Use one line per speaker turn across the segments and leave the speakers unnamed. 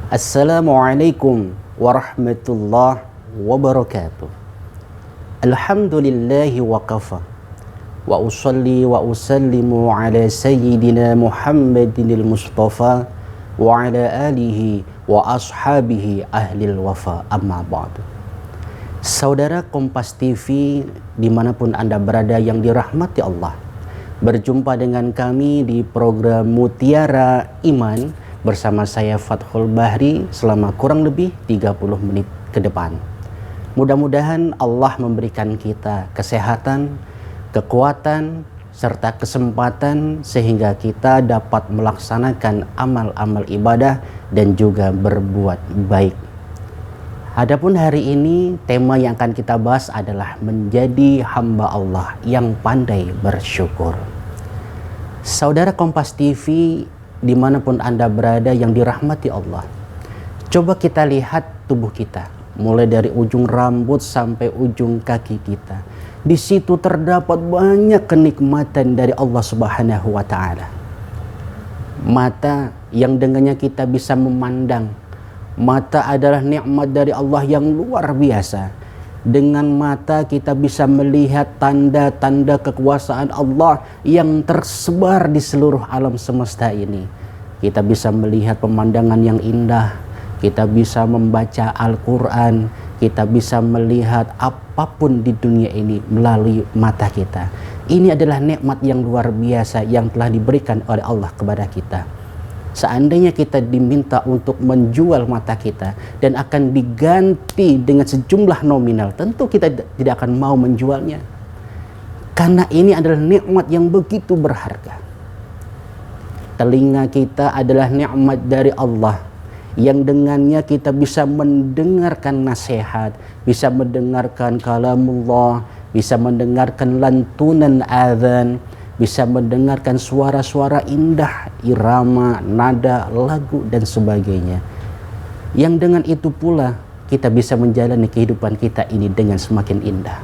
Assalamualaikum warahmatullahi wabarakatuh. Alhamdulillahi wa kafa. Wa usalli wa usallimu ala sayyidina Muhammadinil Mustafa wa ala alihi wa ashabihi ahlil wafa, amma ba'du. Saudara Kompas TV dimanapun Anda berada yang dirahmati Allah, berjumpa dengan kami di program Mutiara Iman bersama saya Fathul Bahri selama kurang lebih 30 menit ke depan. Mudah-mudahan Allah memberikan kita kesehatan, kekuatan, serta kesempatan sehingga kita dapat melaksanakan amal-amal ibadah dan juga berbuat baik. Adapun hari ini tema yang akan kita bahas adalah menjadi hamba Allah yang pandai bersyukur. Saudara Kompas TV dimanapun Anda berada yang dirahmati Allah, coba kita lihat tubuh kita, mulai dari ujung rambut sampai ujung kaki kita. Di situ terdapat banyak kenikmatan dari Allah Subhanahu wa Ta'ala. Mata yang dengannya kita bisa memandang. Mata adalah nikmat dari Allah yang luar biasa. Dengan mata kita bisa melihat tanda-tanda kekuasaan Allah yang tersebar di seluruh alam semesta ini. Kita bisa melihat pemandangan yang indah. Kita bisa membaca Al-Quran. Kita bisa melihat apapun di dunia ini melalui mata kita. Ini adalah nikmat yang luar biasa yang telah diberikan oleh Allah kepada kita. Seandainya kita diminta untuk menjual mata kita dan akan diganti dengan sejumlah nominal, tentu kita tidak akan mau menjualnya. Karena ini adalah nikmat yang begitu berharga. Telinga kita adalah nikmat dari Allah yang dengannya kita bisa mendengarkan nasihat, bisa mendengarkan kalamullah, bisa mendengarkan lantunan azan, bisa mendengarkan suara-suara indah, irama, nada, lagu, dan sebagainya. Yang dengan itu pula kita bisa menjalani kehidupan kita ini dengan semakin indah.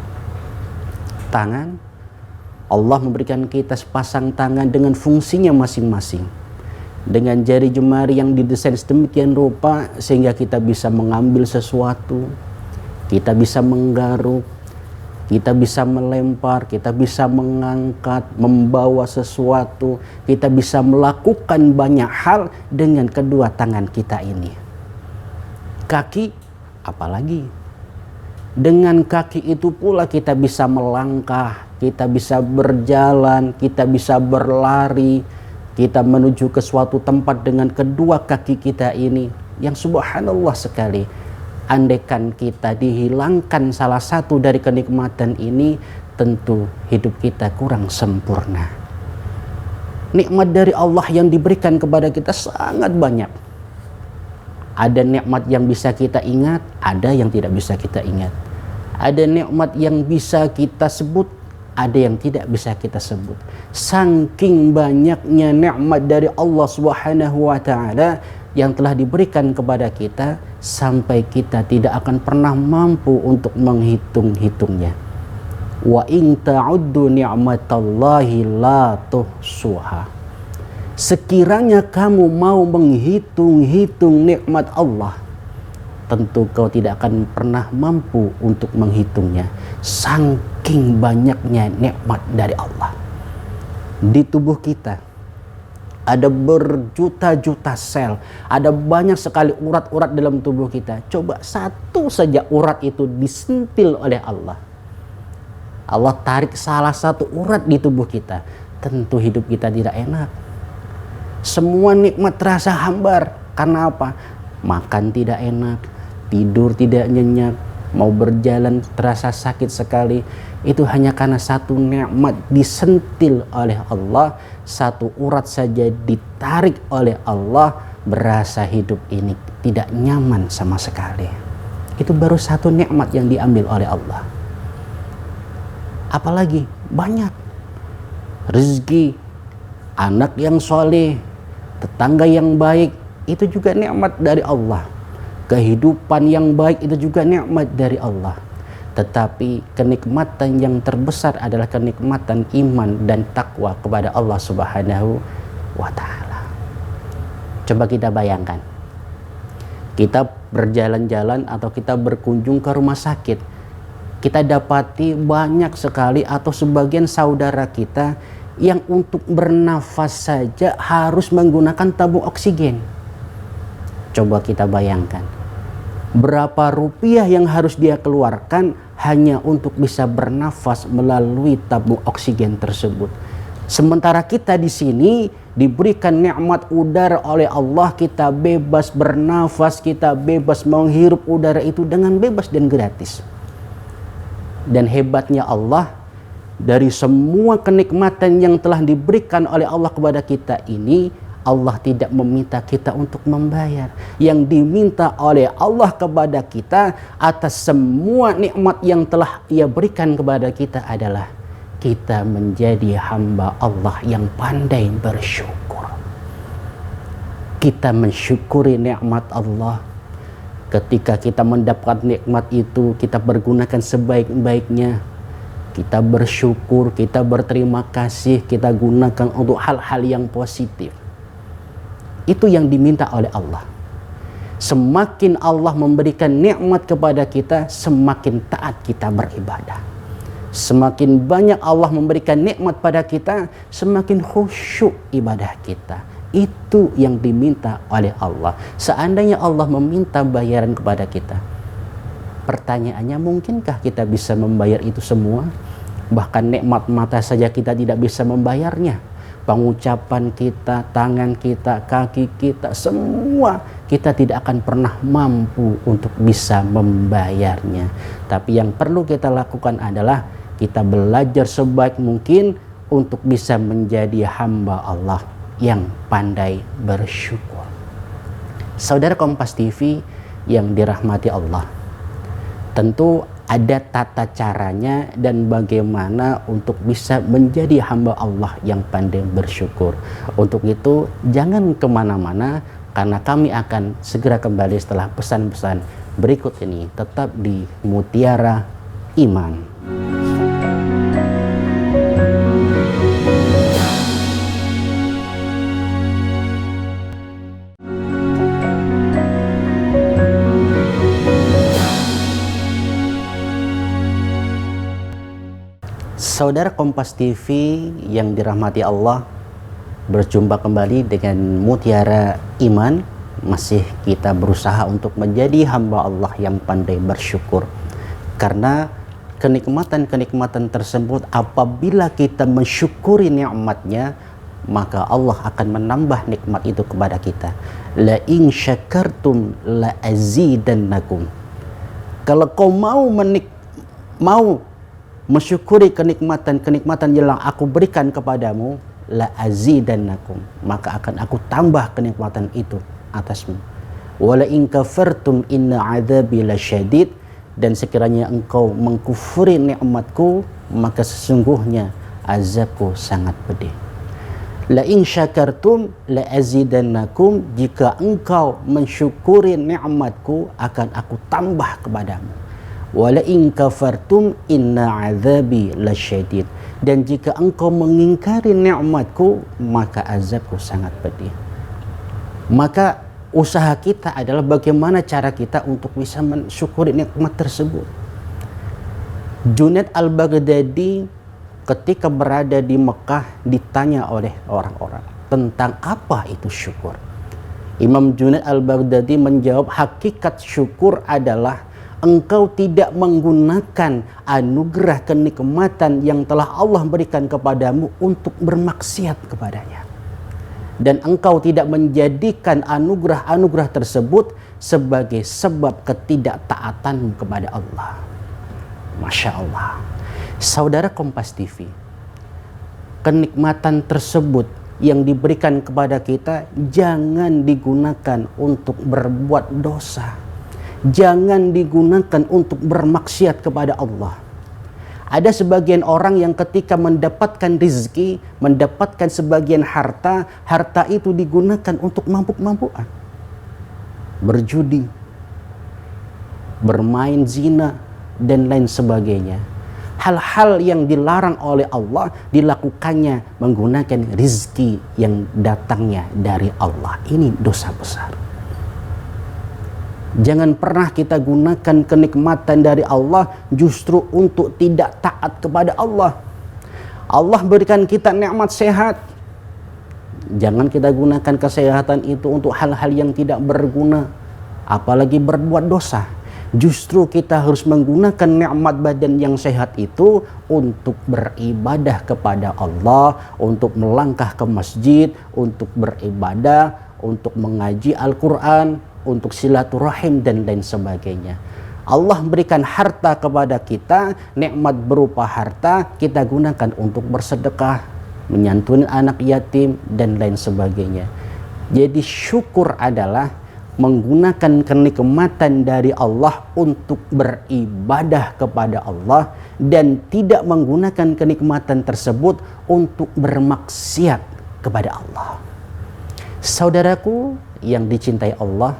Tangan, Allah memberikan kita sepasang tangan dengan fungsinya masing-masing. Dengan jari jemari yang didesain sedemikian rupa sehingga kita bisa mengambil sesuatu, kita bisa menggaruk, kita bisa melempar, kita bisa mengangkat, membawa sesuatu, kita bisa melakukan banyak hal dengan kedua tangan kita ini. Kaki, apalagi? Dengan kaki itu pula kita bisa melangkah, kita bisa berjalan, kita bisa berlari, kita menuju ke suatu tempat dengan kedua kaki kita ini. Yang subhanallah sekali. Andaikan kita dihilangkan salah satu dari kenikmatan ini, tentu hidup kita kurang sempurna. Nikmat dari Allah yang diberikan kepada kita sangat banyak. Ada nikmat yang bisa kita ingat, ada yang tidak bisa kita ingat. Ada nikmat yang bisa kita sebut, ada yang tidak bisa kita sebut. Saking banyaknya nikmat dari Allah Subhanahu wa Ta'ala yang telah diberikan kepada kita, sampai kita tidak akan pernah mampu untuk menghitung-hitungnya. Wa in ta'uddu ni'matallahi la tuhsuha. Sekiranya kamu mau menghitung-hitung nikmat Allah, tentu kau tidak akan pernah mampu untuk menghitungnya. Saking banyaknya nikmat dari Allah. Di tubuh kita ada berjuta-juta sel, ada banyak sekali urat-urat dalam tubuh kita. Coba satu saja urat itu disentil oleh Allah. Allah tarik salah satu urat di tubuh kita, tentu hidup kita tidak enak. Semua nikmat terasa hambar. Karena apa? Makan tidak enak, tidur tidak nyenyak, mau berjalan terasa sakit sekali. Itu hanya karena satu nikmat disentil oleh Allah, satu urat saja ditarik oleh Allah, berasa hidup ini tidak nyaman sama sekali. Itu baru satu nikmat yang diambil oleh Allah. Apalagi banyak rezeki, anak yang soleh, tetangga yang baik, itu juga nikmat dari Allah. Kehidupan yang baik itu juga nikmat dari Allah. Tetapi kenikmatan yang terbesar adalah kenikmatan iman dan takwa kepada Allah Subhanahu wa Ta'ala. Coba kita bayangkan, Kita berjalan-jalan atau kita berkunjung ke rumah sakit, kita dapati banyak sekali atau sebagian saudara kita yang untuk bernafas saja harus menggunakan tabung oksigen. Coba kita bayangkan, berapa rupiah yang harus dia keluarkan hanya untuk bisa bernafas melalui tabung oksigen tersebut. Sementara kita di sini diberikan nikmat udara oleh Allah, kita bebas bernafas, kita bebas menghirup udara itu dengan bebas dan gratis. Dan hebatnya Allah, dari semua kenikmatan yang telah diberikan oleh Allah kepada kita ini, Allah tidak meminta kita untuk membayar. Yang diminta oleh Allah kepada kita atas semua nikmat yang telah Ia berikan kepada kita adalah kita menjadi hamba Allah yang pandai bersyukur. Kita mensyukuri nikmat Allah. Ketika kita mendapat nikmat itu, kita pergunakan sebaik-baiknya. Kita bersyukur, kita berterima kasih, kita gunakan untuk hal-hal yang positif. Itu yang diminta oleh Allah. Semakin Allah memberikan nikmat kepada kita, semakin taat kita beribadah. Semakin banyak Allah memberikan nikmat pada kita, semakin khusyuk ibadah kita. Itu yang diminta oleh Allah. Seandainya Allah meminta bayaran kepada kita, pertanyaannya, mungkinkah kita bisa membayar itu semua? Bahkan nikmat mata saja kita tidak bisa membayarnya. Pengucapan kita, tangan kita, kaki kita, semua kita tidak akan pernah mampu untuk bisa membayarnya. Tapi yang perlu kita lakukan adalah kita belajar sebaik mungkin untuk bisa menjadi hamba Allah yang pandai bersyukur. Saudara Kompas TV yang dirahmati Allah, tentu ada tata caranya dan bagaimana untuk bisa menjadi hamba Allah yang pandai bersyukur. Untuk itu jangan kemana-mana, karena kami akan segera kembali setelah pesan-pesan berikut ini. Tetap di Mutiara Iman. Saudara Kompas TV yang dirahmati Allah, berjumpa kembali dengan Mutiara Iman. Masih kita berusaha untuk menjadi hamba Allah yang pandai bersyukur. Karena kenikmatan-kenikmatan tersebut apabila kita mensyukuri nikmatnya, maka Allah akan menambah nikmat itu kepada kita. La in syakartum la azidannakum. Kalau kau mau mensyukuri kenikmatan-kenikmatan yang aku berikan kepadamu, la azidannakum, maka akan aku tambah kenikmatan itu atasmu. Wala in kafartum inna adzabi lasyadid, dan sekiranya engkau mengkufuri nikmatku, maka sesungguhnya azabku sangat pedih. La in syakartum la azidannakum, jika engkau mensyukuri nikmatku akan aku tambah kepadamu. Wala in kafartum inna azabi lasyadid, dan jika engkau mengingkari nikmatku maka azabku sangat pedih. Maka usaha kita adalah bagaimana cara kita untuk bisa mensyukuri nikmat tersebut. Junaid al-Baghdadi ketika berada di Mekah ditanya oleh orang-orang tentang apa itu syukur. Imam Junaid al-Baghdadi menjawab, hakikat syukur adalah engkau tidak menggunakan anugerah kenikmatan yang telah Allah berikan kepadamu untuk bermaksiat kepadanya. Dan engkau tidak menjadikan anugerah-anugerah tersebut sebagai sebab ketidaktaatanmu kepada Allah. Masya Allah. Saudara Kompas TV, kenikmatan tersebut yang diberikan kepada kita jangan digunakan untuk berbuat dosa. Jangan digunakan untuk bermaksiat kepada Allah. Ada sebagian orang yang ketika mendapatkan rezeki, mendapatkan sebagian harta, harta itu digunakan untuk mabuk-mabukan, berjudi, bermain zina, dan lain sebagainya. Hal-hal yang dilarang oleh Allah dilakukannya menggunakan rezeki yang datangnya dari Allah. Ini dosa besar. Jangan pernah kita gunakan kenikmatan dari Allah justru untuk tidak taat kepada Allah. Allah berikan kita nikmat sehat. Jangan kita gunakan kesehatan itu untuk hal-hal yang tidak berguna, apalagi berbuat dosa. Justru kita harus menggunakan nikmat badan yang sehat itu untuk beribadah kepada Allah, untuk melangkah ke masjid, untuk beribadah, untuk mengaji Al-Quran, untuk silaturahim dan lain sebagainya. Allah berikan harta kepada kita, nikmat berupa harta kita gunakan untuk bersedekah, menyantuni anak yatim dan lain sebagainya. Jadi syukur adalah menggunakan kenikmatan dari Allah untuk beribadah kepada Allah dan tidak menggunakan kenikmatan tersebut untuk bermaksiat kepada Allah. Saudaraku yang dicintai Allah,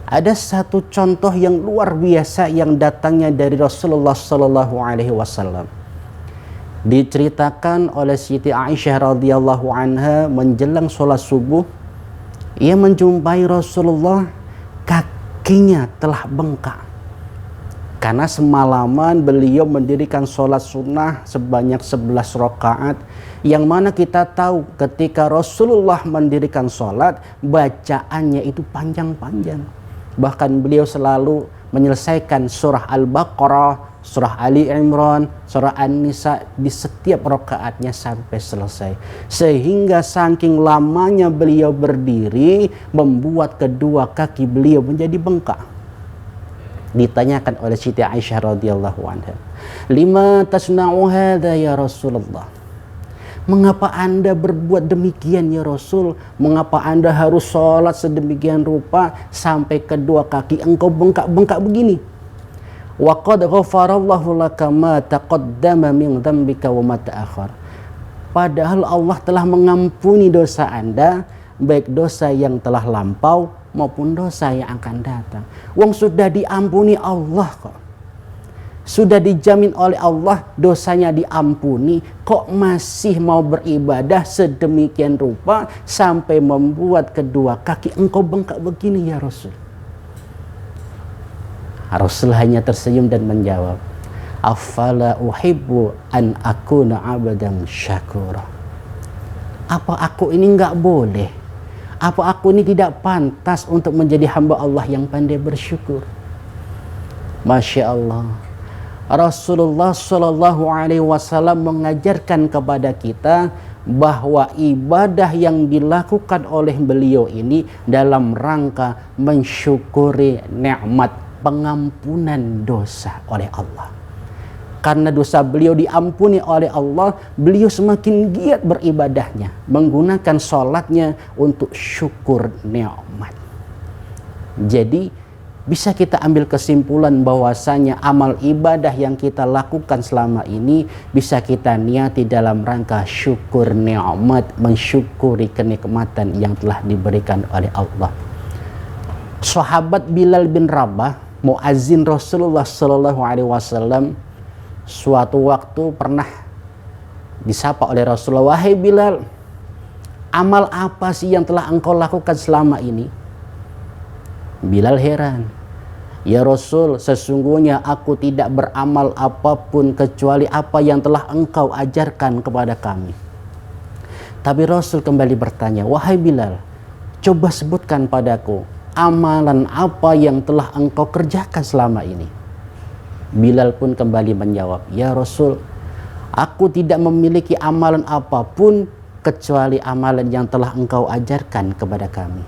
ada satu contoh yang luar biasa yang datangnya dari Rasulullah Sallallahu Alaihi Wasallam. Diceritakan oleh Siti Aisyah radhiyallahu anha menjelang sholat subuh, ia menjumpai Rasulullah, kakinya telah bengkak karena semalaman beliau mendirikan sholat sunnah sebanyak 11 rakaat, yang mana kita tahu ketika Rasulullah mendirikan sholat bacaannya itu panjang-panjang. Bahkan beliau selalu menyelesaikan surah Al-Baqarah, surah Ali Imran, surah An-Nisa di setiap rakaatnya sampai selesai. Sehingga saking lamanya beliau berdiri membuat kedua kaki beliau menjadi bengkak. Ditanyakan oleh Siti Aisyah radhiyallahu anha, "Lima tasna'u hadza ya Rasulullah?" Mengapa Anda berbuat demikian ya Rasul? Mengapa Anda harus sholat sedemikian rupa sampai kedua kaki engkau bengkak-bengkak begini? Wa qad ghafarallahu laka ma taqaddama min dzambika wa ma ta'akhkhar. Padahal Allah telah mengampuni dosa Anda, baik dosa yang telah lampau maupun dosa yang akan datang. Wong sudah diampuni Allah kok. Sudah dijamin oleh Allah dosanya diampuni, kok masih mau beribadah sedemikian rupa sampai membuat kedua kaki engkau bengkak begini ya Rasul? Rasul hanya tersenyum dan menjawab, "Afala uhibbu an akuna abadan syakura." Apa aku ini enggak boleh? Apa aku ini tidak pantas untuk menjadi hamba Allah yang pandai bersyukur? Masya Allah. Rasulullah Shallallahu Alaihi Wasallam mengajarkan kepada kita bahwa ibadah yang dilakukan oleh beliau ini dalam rangka mensyukuri nikmat pengampunan dosa oleh Allah. Karena dosa beliau diampuni oleh Allah, beliau semakin giat beribadahnya, menggunakan sholatnya untuk syukur nikmat. Jadi bisa kita ambil kesimpulan bahwasanya amal ibadah yang kita lakukan selama ini bisa kita niati dalam rangka syukur nikmat, mensyukuri kenikmatan yang telah diberikan oleh Allah. Sahabat Bilal bin Rabah, muazzin Rasulullah Sallallahu Alaihi Wasallam, suatu waktu pernah disapa oleh Rasulullah, "Wahai Bilal, amal apa sih yang telah engkau lakukan selama ini?" Bilal heran, "Ya Rasul, sesungguhnya aku tidak beramal apapun kecuali apa yang telah engkau ajarkan kepada kami." Tapi Rasul kembali bertanya, "Wahai Bilal, coba sebutkan padaku amalan apa yang telah engkau kerjakan selama ini?" Bilal pun kembali menjawab, "Ya Rasul, aku tidak memiliki amalan apapun kecuali amalan yang telah engkau ajarkan kepada kami."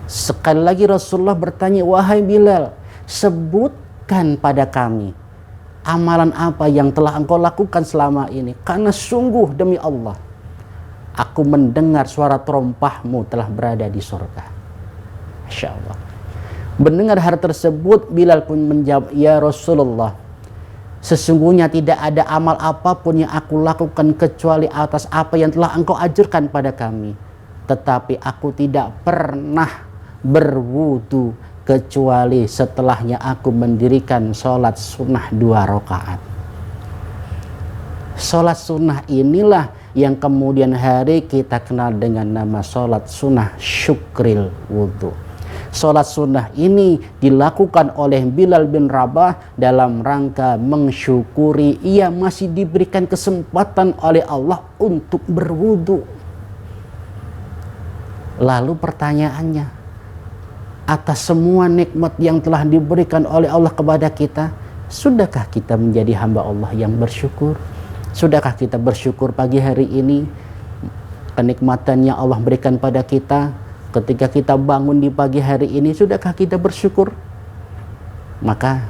Sekali lagi Rasulullah bertanya, "Wahai Bilal, sebutkan pada kami amalan apa yang telah engkau lakukan selama ini, karena sungguh demi Allah aku mendengar suara terompahmu telah berada di surga." Masya Allah. Mendengar hal tersebut, Bilal pun menjawab, "Ya Rasulullah, sesungguhnya tidak ada amal apapun yang aku lakukan kecuali atas apa yang telah engkau ajarkan pada kami. Tetapi aku tidak pernah berwudu kecuali setelahnya aku mendirikan sholat sunnah 2 rakaat. Sholat sunnah inilah yang kemudian hari kita kenal dengan nama sholat sunnah syukril wudu. Sholat sunnah ini dilakukan oleh Bilal bin Rabah dalam rangka mensyukuri ia masih diberikan kesempatan oleh Allah untuk berwudu. Lalu pertanyaannya, atas semua nikmat yang telah diberikan oleh Allah kepada kita, sudahkah kita menjadi hamba Allah yang bersyukur? Sudahkah kita bersyukur pagi hari ini kenikmatan yang Allah berikan pada kita? Ketika kita bangun di pagi hari ini, sudahkah kita bersyukur? Maka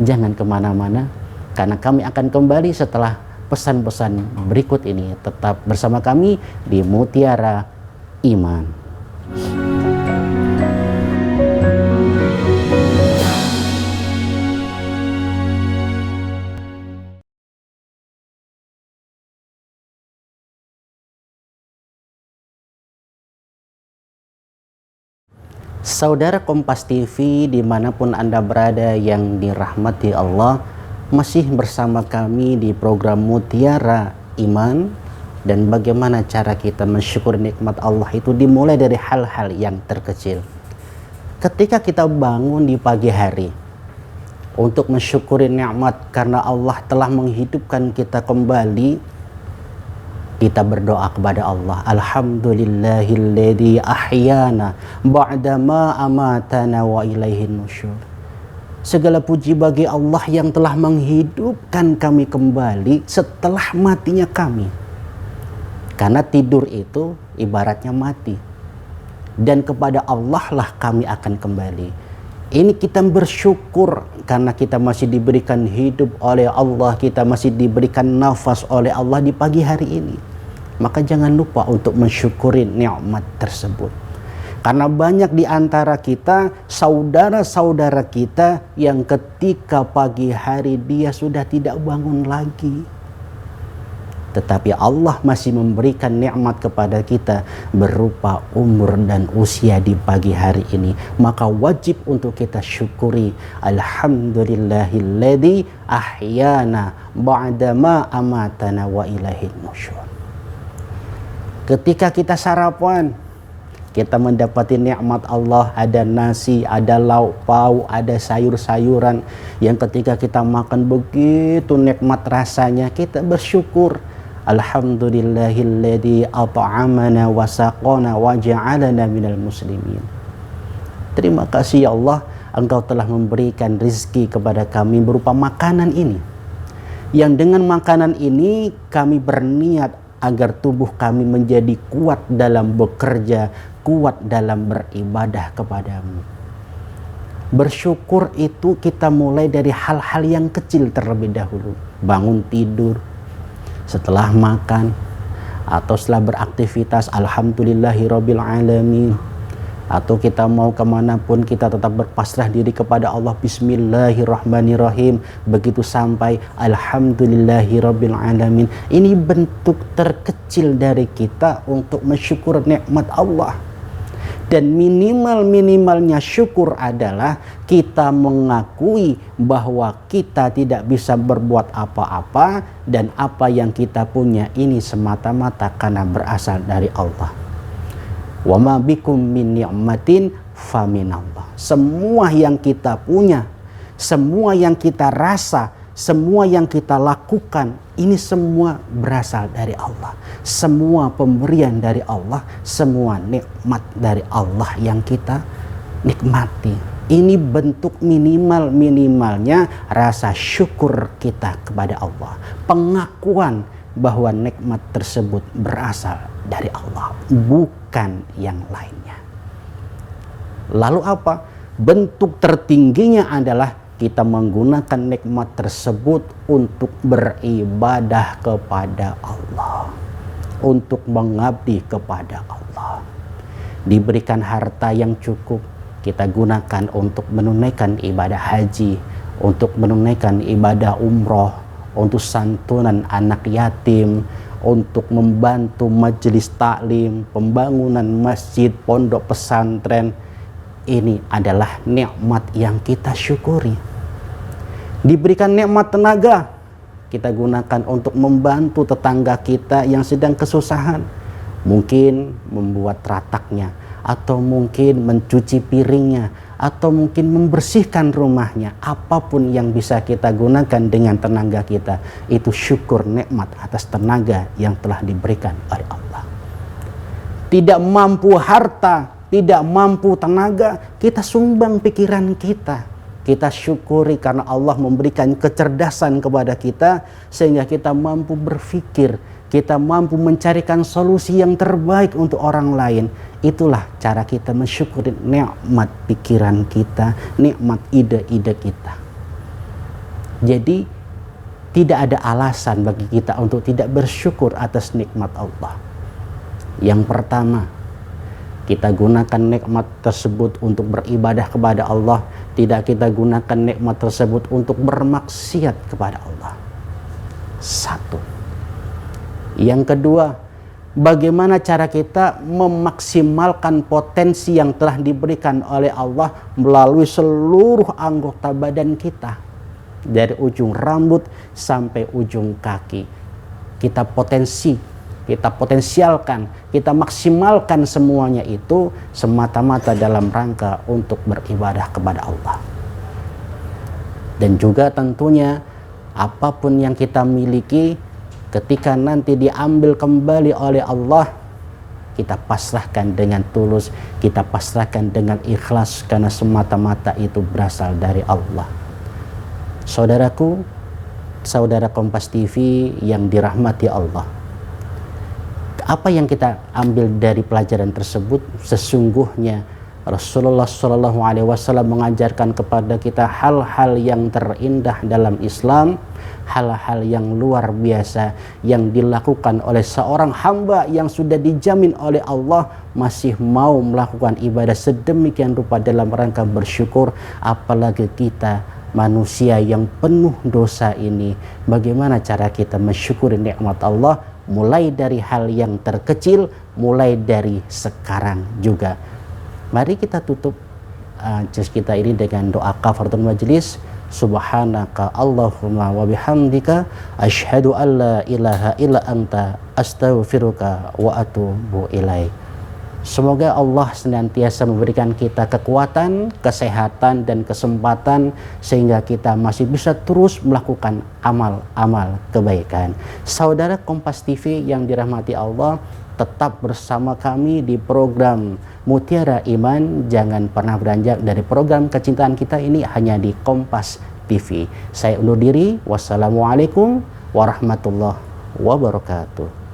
jangan kemana-mana, karena kami akan kembali setelah pesan-pesan berikut ini. Tetap bersama kami di Mutiara Iman. Saudara Kompas TV dimanapun Anda berada yang dirahmati Allah, masih bersama kami di program Mutiara Iman. Dan bagaimana cara kita mensyukuri nikmat Allah itu dimulai dari hal-hal yang terkecil. Ketika kita bangun di pagi hari untuk mensyukuri nikmat karena Allah telah menghidupkan kita kembali, kita berdoa kepada Allah, alhamdulillahilladzi ahyana ba'dama amatana wa ilaihin nusyur. Segala puji bagi Allah yang telah menghidupkan kami kembali setelah matinya kami. Karena tidur itu ibaratnya mati, dan kepada Allah lah kami akan kembali. Ini kita bersyukur karena kita masih diberikan hidup oleh Allah, kita masih diberikan nafas oleh Allah di pagi hari ini. Maka jangan lupa untuk mensyukuri nikmat tersebut. Karena banyak di antara kita, saudara-saudara kita yang ketika pagi hari dia sudah tidak bangun lagi. Tetapi Allah masih memberikan nikmat kepada kita berupa umur dan usia di pagi hari ini. Maka wajib untuk kita syukuri. Alhamdulillahilladzi ahyana ba'dama amatana wa ilaihin nusyur. Ketika kita sarapan, kita mendapati nikmat Allah, ada nasi, ada lauk pauk, ada sayur-sayuran yang ketika kita makan begitu nikmat rasanya, kita bersyukur. Alhamdulillahilladzi at'amana wa saqana wa ja'alana minal muslimin. Terima kasih ya Allah, Engkau telah memberikan rizki kepada kami berupa makanan ini. Yang dengan makanan ini kami berniat agar tubuh kami menjadi kuat dalam bekerja, kuat dalam beribadah kepadamu. Bersyukur itu kita mulai dari hal-hal yang kecil terlebih dahulu. Bangun tidur, setelah makan, atau setelah beraktivitas, alhamdulillahirabbil alamin. Atau kita mau kemanapun, kita tetap berpasrah diri kepada Allah, bismillahirrahmanirrahim. Begitu sampai alhamdulillahirabbil alamin. Ini bentuk terkecil dari kita untuk mensyukur nikmat Allah. Dan minimalnya syukur adalah kita mengakui bahwa kita tidak bisa berbuat apa-apa, dan apa yang kita punya ini semata-mata karena berasal dari Allah. Wa ma bikum min ni'matin faminallah. Semua yang kita punya, semua yang kita rasa, semua yang kita lakukan, ini semua berasal dari Allah. Semua pemberian dari Allah, semua nikmat dari Allah yang kita nikmati. Ini bentuk minimalnya rasa syukur kita kepada Allah. Pengakuan bahwa nikmat tersebut berasal dari Allah, bukan yang lainnya. Lalu apa? Bentuk tertingginya adalah kita menggunakan nikmat tersebut untuk beribadah kepada Allah, untuk mengabdi kepada Allah. Diberikan harta yang cukup, kita gunakan untuk menunaikan ibadah haji, untuk menunaikan ibadah umroh, untuk santunan anak yatim, untuk membantu majelis taklim, pembangunan masjid, pondok pesantren. Ini adalah nikmat yang kita syukuri. Diberikan nikmat tenaga, kita gunakan untuk membantu tetangga kita yang sedang kesusahan. Mungkin membuat rataknya, atau mungkin mencuci piringnya, atau mungkin membersihkan rumahnya. Apapun yang bisa kita gunakan dengan tenaga kita, itu syukur nikmat atas tenaga yang telah diberikan oleh Allah. Tidak mampu harta, tidak mampu tenaga, kita sumbang pikiran kita. Kita syukuri karena Allah memberikan kecerdasan kepada kita sehingga kita mampu berpikir, kita mampu mencarikan solusi yang terbaik untuk orang lain. Itulah cara kita mensyukuri nikmat pikiran kita, nikmat ide-ide kita. Jadi tidak ada alasan bagi kita untuk tidak bersyukur atas nikmat Allah. Yang pertama, kita gunakan nikmat tersebut untuk beribadah kepada Allah, tidak kita gunakan nikmat tersebut untuk bermaksiat kepada Allah. Satu. Yang kedua, bagaimana cara kita memaksimalkan potensi yang telah diberikan oleh Allah melalui seluruh anggota badan kita, dari ujung rambut sampai ujung kaki. Kita potensialkan, kita maksimalkan semuanya itu semata-mata dalam rangka untuk beribadah kepada Allah. Dan juga tentunya apapun yang kita miliki, ketika nanti diambil kembali oleh Allah, kita pasrahkan dengan tulus, kita pasrahkan dengan ikhlas, karena semata-mata itu berasal dari Allah. Saudaraku, saudara Kompas TV yang dirahmati Allah, apa yang kita ambil dari pelajaran tersebut? Sesungguhnya Rasulullah SAW mengajarkan kepada kita hal-hal yang terindah dalam Islam, hal-hal yang luar biasa yang dilakukan oleh seorang hamba yang sudah dijamin oleh Allah masih mau melakukan ibadah sedemikian rupa dalam rangka bersyukur. Apalagi kita manusia yang penuh dosa ini, bagaimana cara kita mensyukuri nikmat Allah? Mulai dari hal yang terkecil, mulai dari sekarang juga. Mari kita tutup juz kita ini dengan doa kafaratul majlis. Subhanaka Allahumma wa bihamdika asyhadu an la ilaha illa anta astaghfiruka wa atubu ilaik. Semoga Allah senantiasa memberikan kita kekuatan, kesehatan, dan kesempatan sehingga kita masih bisa terus melakukan amal-amal kebaikan. Saudara Kompas TV yang dirahmati Allah, tetap bersama kami di program Mutiara Iman. Jangan pernah beranjak dari program kecintaan kita ini hanya di Kompas TV. Saya undur diri. Wassalamualaikum warahmatullahi wabarakatuh.